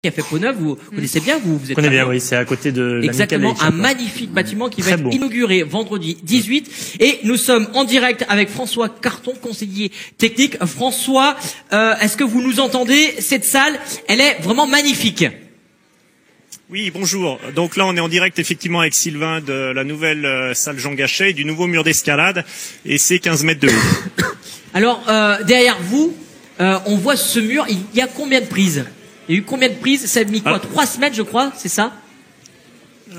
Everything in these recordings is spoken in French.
qui a fait Pau-Neuf, vous connaissez bien, vous êtes connais bien, oui, c'est à côté de exactement, un magnifique bâtiment qui va être inauguré vendredi 18 et nous sommes en direct avec François Carton, conseiller technique. François, est-ce que vous nous entendez? Cette salle, elle est vraiment magnifique. Oui, bonjour. Donc là, on est en direct effectivement avec Sylvain de la nouvelle salle Jean Gachet, du nouveau mur d'escalade, et c'est 15 mètres de haut. Alors, derrière vous, on voit ce mur, il y a combien de prises? Il y a eu combien de prises? Ça a mis quoi? 3 semaines, je crois, c'est ça?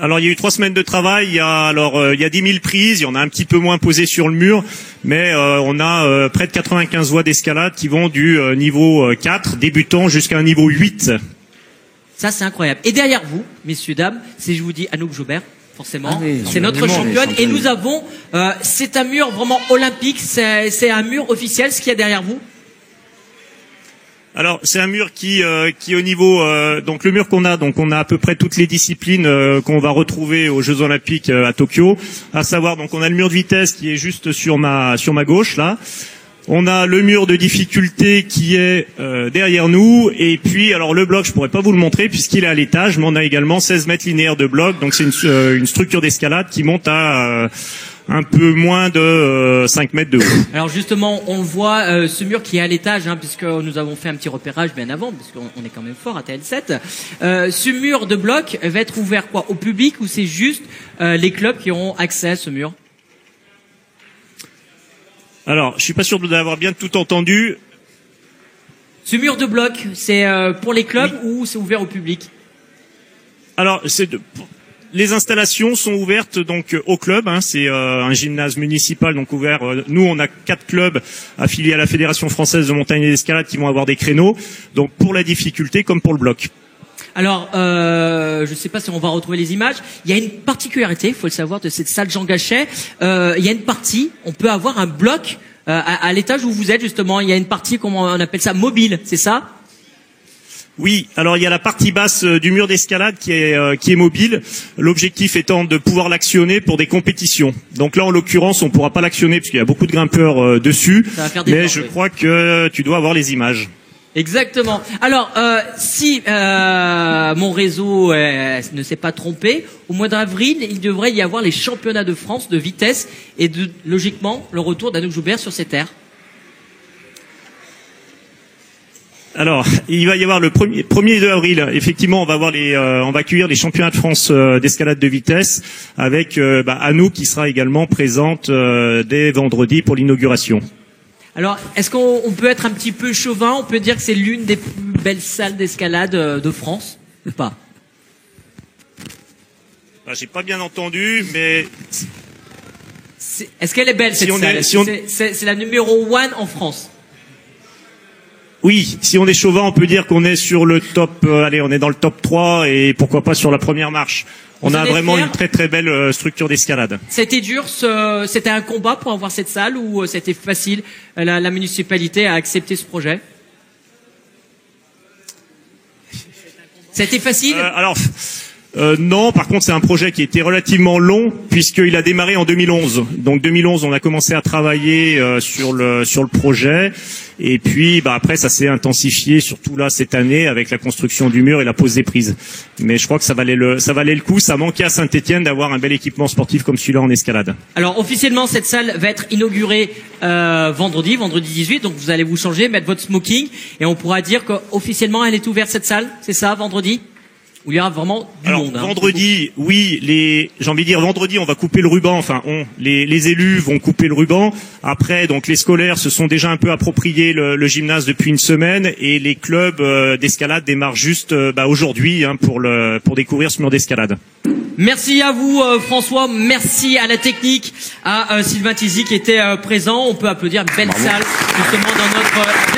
Alors, il y a eu 3 semaines de travail. Il y a 10 000 prises. Il y en a un petit peu moins posées sur le mur, mais on a près de 95 voies d'escalade qui vont du niveau 4 débutant jusqu'à un niveau 8. Ça, c'est incroyable. Et derrière vous, messieurs, dames, c'est, je vous dis, Anouk Joubert, forcément. C'est notre championne. Et nous avons, c'est un mur vraiment olympique. C'est un mur officiel, ce qu'il y a derrière vous. Alors c'est un mur qui au niveau donc le mur qu'on a, donc on a à peu près toutes les disciplines qu'on va retrouver aux Jeux Olympiques à Tokyo, à savoir donc on a le mur de vitesse qui est juste sur ma gauche là. On a le mur de difficulté qui est derrière nous, et puis alors le bloc je pourrais pas vous le montrer puisqu'il est à l'étage, mais on a également 16 mètres linéaires de bloc, donc c'est une structure d'escalade qui monte à un peu moins de 5 mètres de haut. Alors justement, on le voit, ce mur qui est à l'étage, hein, puisque nous avons fait un petit repérage bien avant, parce qu'on est quand même fort à TL7. Ce mur de bloc va être ouvert quoi, au public, ou c'est juste les clubs qui auront accès à ce mur? Alors, je suis pas sûr d'avoir bien tout entendu. Ce mur de bloc, c'est pour les clubs ou c'est ouvert au public? Alors, les installations sont ouvertes donc au club, hein, c'est un gymnase municipal donc ouvert. Nous, on a 4 clubs affiliés à la Fédération française de montagne et d'escalade qui vont avoir des créneaux, donc pour la difficulté comme pour le bloc. Alors, je ne sais pas si on va retrouver les images. Il y a une particularité, il faut le savoir, de cette salle Jean Gachet. Il y a une partie, on peut avoir un bloc à l'étage où vous êtes justement. Il y a une partie, comment on appelle ça, mobile, c'est ça? Oui, alors il y a la partie basse du mur d'escalade qui est mobile. L'objectif étant de pouvoir l'actionner pour des compétitions. Donc là, en l'occurrence, on pourra pas l'actionner parce qu'il y a beaucoup de grimpeurs dessus. Mais je crois que tu dois avoir les images. Exactement. Alors, si mon réseau ne s'est pas trompé, au mois d'avril, il devrait y avoir les championnats de France de vitesse et logiquement le retour d'Anouk Joubert sur ces terres. Alors, il va y avoir le 1er et 2 avril. Effectivement, on va accueillir les championnats de France d'escalade de vitesse avec Anouk qui sera également présente dès vendredi pour l'inauguration. Alors, est-ce qu'on peut être un petit peu chauvin? On peut dire que c'est l'une des plus belles salles d'escalade de France, ou pas? J'ai pas bien entendu, mais... Est-ce qu'elle est belle, cette salle? C'est la numéro 1 en France. Oui, si on est chauvin, on peut dire qu'on est sur le top, on est dans le top 3 et pourquoi pas sur la première marche. On a vraiment une très très belle structure d'escalade. C'était dur, c'était un combat pour avoir cette salle ou c'était facile? La municipalité a accepté ce projet? C'était facile? Non, par contre c'est un projet qui était relativement long puisqu'il a démarré en 2011. Donc 2011 on a commencé à travailler sur le projet et puis après ça s'est intensifié surtout là cette année avec la construction du mur et la pose des prises. Mais je crois que ça valait le coup. Ça manquait à Saint-Étienne d'avoir un bel équipement sportif comme celui-là en escalade. Alors officiellement cette salle va être inaugurée vendredi 18. Donc vous allez vous changer, mettre votre smoking et on pourra dire qu'officiellement elle est ouverte cette salle. C'est ça, vendredi? Où il y aura vraiment du monde. Vendredi, oui, j'ai envie de dire vendredi, on va couper le ruban. Enfin, les élus vont couper le ruban. Après, donc les scolaires se sont déjà un peu appropriés le gymnase depuis une semaine et les clubs d'escalade démarrent juste aujourd'hui pour découvrir ce mur d'escalade. Merci à vous François, merci à la technique, à Sylvain Tizy qui était présent. On peut applaudir une belle salle justement dans notre